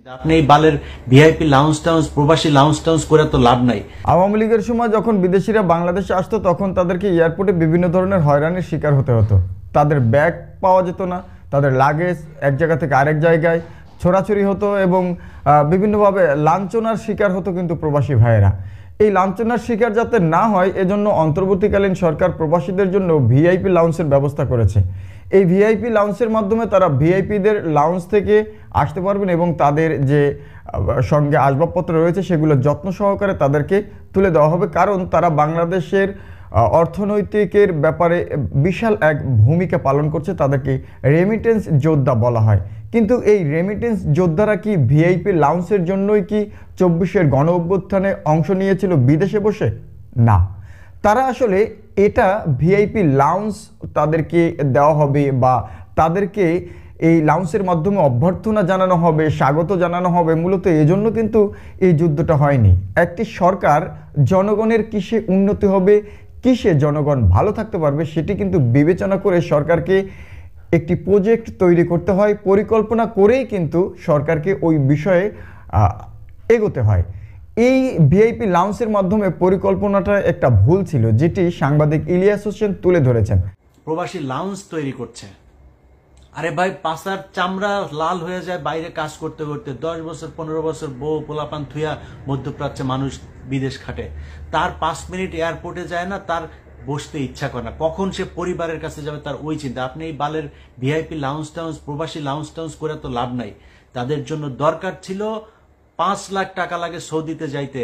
আপনি এই বালের ভিআইপি লাউঞ্জ টাউন্স প্রবাসী লাউঞ্জ টাউন্স করে তো লাভ নাই। আওয়ামী লীগের সময় যখন বিদেশিরা বাংলাদেশে আসতো তখন তাদেরকে এয়ারপোর্টে বিভিন্ন ধরনের হয়রানির শিকার হতে হতো। তাদের ব্যাগ পাওয়া যেত না, তাদের লাগেজ এক জায়গা থেকে আরেক জায়গায় ছোড়াছড়ি হতো এবং বিভিন্নভাবে লাঞ্ছনার শিকার হতো কিন্তু প্রবাসী ভাইয়েরা। এই লাঞ্ছনার শিকার যাতে না হয় এজন্য অন্তর্বর্তীকালীন সরকার প্রবাসীদের জন্য ভিআইপি লাউঞ্জের ব্যবস্থা করেছে। এই ভিআইপি লাউঞ্জের মাধ্যমে তারা ভিআইপিদের লাউঞ্জ থেকে আসতে পারবেন এবং তাদের যে সঙ্গে আসবাবপত্র রয়েছে সেগুলো যত্ন সহকারে তাদেরকে তুলে দেওয়া হবে, কারণ তারা বাংলাদেশের অর্থনৈতিকের ব্যাপারে বিশাল এক ভূমিকা পালন করছে। তাদেরকে রেমিটেন্স যোদ্ধা বলা হয়। কিন্তু এই রেমিটেন্স যোদ্ধারা কি ভিআইপি লাউঞ্জের জন্যই কি 24-এর গণ অভ্যুত্থানে অংশ নিয়েছিল বিদেশে বসে? না, তারা আসলে এটা ভিআইপি লাউঞ্জ তাদেরকে দেওয়া হবে বা তাদেরকে এই লাউঞ্জের মাধ্যমে অভ্যর্থনা জানানো হবে, স্বাগত জানানো হবে। মূলত এজন্য কিন্তু এই যুদ্ধটা হয়নি। একটি সরকার জনগণের কিসে উন্নতি হবে, কিসে জনগণ ভালো থাকতে পারবে সেটি কিন্তু বিবেচনা করে সরকারকে একটি প্রজেক্ট তৈরি করতে হয়, পরিকল্পনা করেই কিন্তু সরকারকে ওই বিষয়ে এগোতে হয়। এই ভিআইপি লাউঞ্জের মাধ্যমে পরিকল্পনাটা একটা ভুল ছিল, যেটি সাংবাদিক ইলিয়াস হোসেন তুলে ধরেছেন। প্রবাসী লাউঞ্জ তৈরি করছে। আরে ভাই, পাশার চামড়া লাল হয়ে যায় বাইরে কাজ করতে করতে। 10 বছর 15 বছর বউ পোলাপান থুয়া মধ্যপ্রাচ্যে মানুষ বিদেশ খাটে, তার 5 মিনিট এয়ারপোর্টে যায় না, তার বসতে ইচ্ছা করে না। কখন সে পরিবারের কাছে যাবে তার ওই চিন্তা। আপনি এই বালের ভিআইপি লাউঞ্জ টাউন্স প্রবাসী লাউঞ্জ টাউন্স করে তো লাভ নাই। তাদের জন্য দরকার ছিল 5 লাখ টাকা লাগে সৌদিতে যাইতে,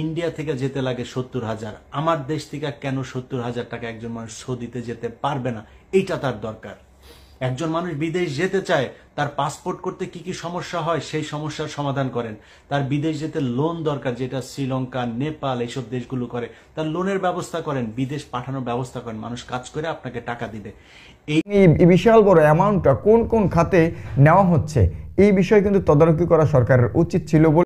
ইন্ডিয়া থেকে যেতে লাগে 70,000। আমার দেশ থেকে কেন 70,000 টাকা একজন মানুষ সৌদিতে যেতে পারবে না? এইটা তার দরকার। একজন মানুষ বিদেশ যেতে চায়, তার পাসপোর্ট করতে কি কি সমস্যা হয় সেই সমস্যার সমাধান করেন। তার বিদেশ যেতে লোন দরকার, যেটা শ্রীলঙ্কা, নেপাল এইসব দেশগুলো করে, তার লোনের ব্যবস্থা করেন, বিদেশ পাঠানোর ব্যবস্থা করেন, মানুষ কাজ করে আপনাকে টাকা দিবে। এই বিশাল বড় অ্যামাউন্টটা কোন কোন খাতে নেওয়া হচ্ছে এই বিষয়ে কিন্তু তদারকি করা সরকারের উচিত ছিল বলে